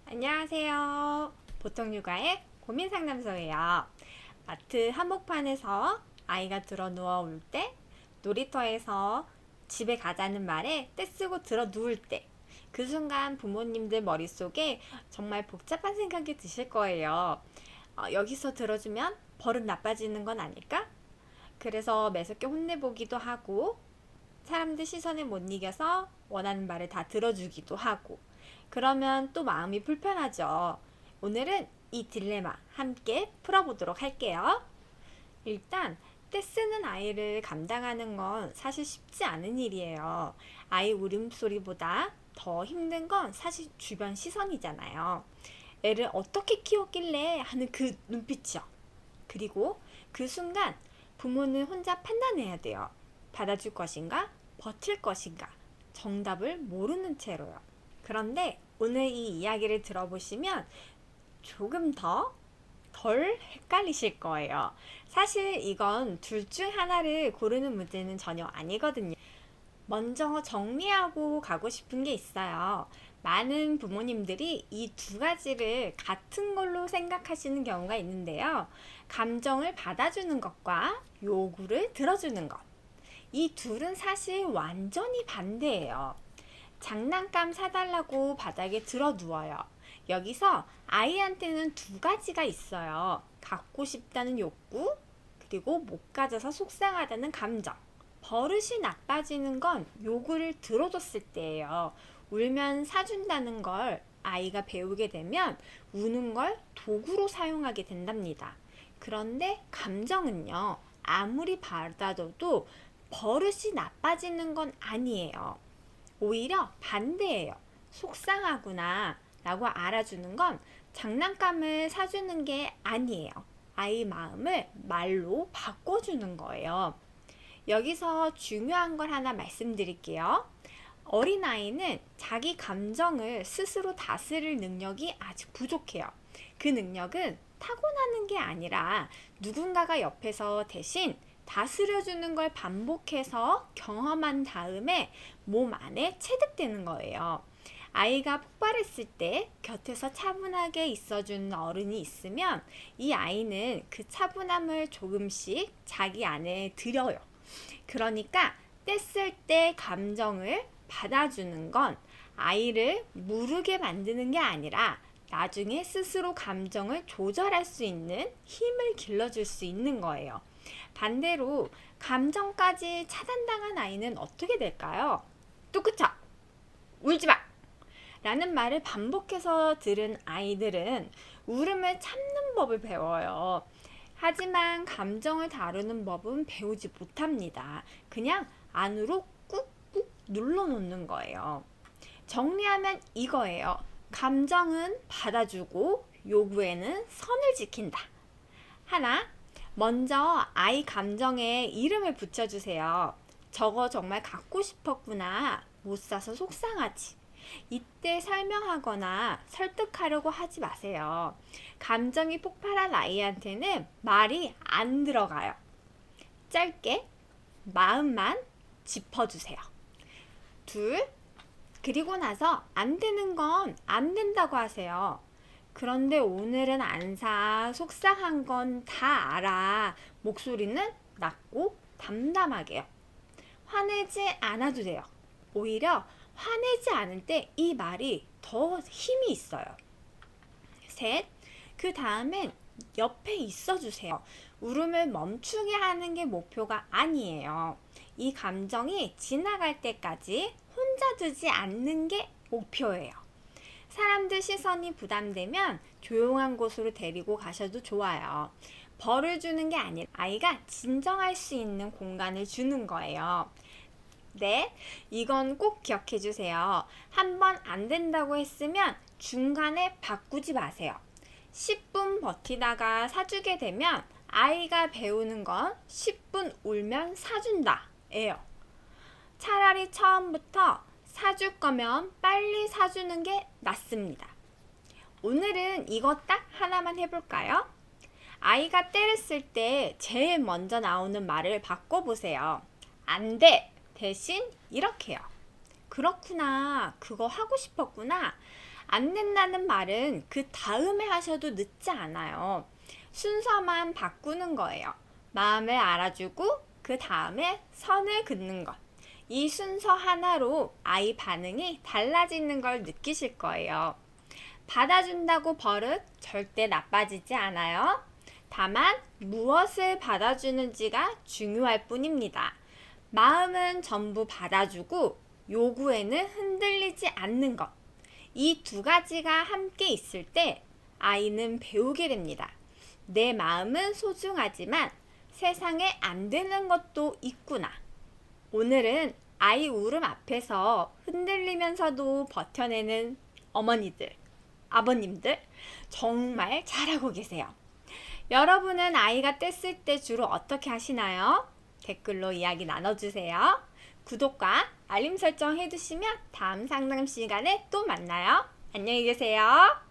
안녕하세요. 보통육아의 고민상담소예요. 마트 한복판에서 아이가 들어 누워 올 때, 놀이터에서 집에 가자는 말에 떼쓰고 들어 누울 때, 그 순간 부모님들 머릿속에 정말 복잡한 생각이 드실 거예요. 여기서 들어주면 버릇 나빠지는 건 아닐까? 그래서 매섭게 혼내보기도 하고, 사람들 시선에 못 이겨서 원하는 말을 다 들어주기도 하고, 그러면 또 마음이 불편하죠. 오늘은 이 딜레마 함께 풀어보도록 할게요. 일단 떼쓰는 아이를 감당하는 건 사실 쉽지 않은 일이에요. 아이 울음소리보다 더 힘든 건 사실 주변 시선이잖아요. 애를 어떻게 키웠길래 하는 그 눈빛이요. 그리고 그 순간 부모는 혼자 판단해야 돼요. 받아줄 것인가? 버틸 것인가? 정답을 모르는 채로요. 그런데 오늘 이 이야기를 들어보시면 조금 덜 헷갈리실 거예요. 사실 이건 둘 중 하나를 고르는 문제는 전혀 아니거든요. 먼저 정리하고 가고 싶은 게 있어요. 많은 부모님들이 이 두 가지를 같은 걸로 생각하시는 경우가 있는데요. 감정을 받아주는 것과 요구를 들어주는 것. 이 둘은 사실 완전히 반대예요. 장난감 사달라고 바닥에 들어 누워요. 여기서 아이한테는 두 가지가 있어요. 갖고 싶다는 욕구, 그리고 못 가져서 속상하다는 감정. 버릇이 나빠지는 건 요구를 들어줬을 때예요. 울면 사준다는 걸 아이가 배우게 되면 우는 걸 도구로 사용하게 된답니다. 그런데 감정은요, 아무리 받아줘도 버릇이 나빠지는 건 아니에요. 오히려 반대예요. 속상하구나 라고 알아주는 건 장난감을 사주는 게 아니에요. 아이 마음을 말로 바꿔주는 거예요. 여기서 중요한 걸 하나 말씀드릴게요. 어린아이는 자기 감정을 스스로 다스릴 능력이 아직 부족해요. 그 능력은 타고나는 게 아니라 누군가가 옆에서 대신 다스려주는 걸 반복해서 경험한 다음에 몸 안에 체득되는 거예요. 아이가 폭발했을 때 곁에서 차분하게 있어주는 어른이 있으면 이 아이는 그 차분함을 조금씩 자기 안에 들여요. 그러니까 뗐을 때 감정을 받아주는 건 아이를 무르게 만드는 게 아니라 나중에 스스로 감정을 조절할 수 있는 힘을 길러줄 수 있는 거예요. 반대로 감정까지 차단당한 아이는 어떻게 될까요? 뚜그쳐! 울지 마! 라는 말을 반복해서 들은 아이들은 울음을 참는 법을 배워요. 하지만 감정을 다루는 법은 배우지 못합니다. 그냥 안으로 꾹꾹 눌러놓는 거예요. 정리하면 이거예요. 감정은 받아주고 요구에는 선을 지킨다. 하나, 먼저 아이 감정에 이름을 붙여주세요. 저거 정말 갖고 싶었구나. 못 사서 속상하지. 이때 설명하거나 설득하려고 하지 마세요. 감정이 폭발한 아이한테는 말이 안 들어가요. 짧게 마음만 짚어주세요. 둘, 그리고 나서 안 되는 건 안 된다고 하세요. 그런데 오늘은 안 사. 속상한 건 다 알아. 목소리는 낮고 담담하게요. 화내지 않아도 돼요. 오히려 화내지 않을 때 이 말이 더 힘이 있어요. 셋, 그 다음엔 옆에 있어 주세요. 울음을 멈추게 하는 게 목표가 아니에요. 이 감정이 지나갈 때까지 혼자 두지 않는 게 목표예요. 사람들 시선이 부담되면 조용한 곳으로 데리고 가셔도 좋아요. 벌을 주는 게 아니라 아이가 진정할 수 있는 공간을 주는 거예요. 네, 이건 꼭 기억해 주세요. 한 번 안 된다고 했으면 중간에 바꾸지 마세요. 10분 버티다가 사주게 되면 아이가 배우는 건 10분 울면 사준다 예요. 차라리 처음부터 사줄 거면 빨리 사주는 게 낫습니다. 오늘은 이거 딱 하나만 해볼까요? 아이가 때를 쓸 때 제일 먼저 나오는 말을 바꿔보세요. 안 돼! 대신 이렇게요. 그렇구나. 그거 하고 싶었구나. 안 된다는 말은 그 다음에 하셔도 늦지 않아요. 순서만 바꾸는 거예요. 마음을 알아주고 그 다음에 선을 긋는 것. 이 순서 하나로 아이 반응이 달라지는 걸 느끼실 거예요. 받아준다고 버릇 절대 나빠지지 않아요. 다만 무엇을 받아주는지가 중요할 뿐입니다. 마음은 전부 받아주고 요구에는 흔들리지 않는 것. 이 두 가지가 함께 있을 때 아이는 배우게 됩니다. 내 마음은 소중하지만 세상에 안 되는 것도 있구나. 오늘은 아이 울음 앞에서 흔들리면서도 버텨내는 어머니들, 아버님들 정말 잘하고 계세요. 여러분은 아이가 뗐을 때 주로 어떻게 하시나요? 댓글로 이야기 나눠주세요. 구독과 알림 설정 해두시면 다음 상담 시간에 또 만나요. 안녕히 계세요.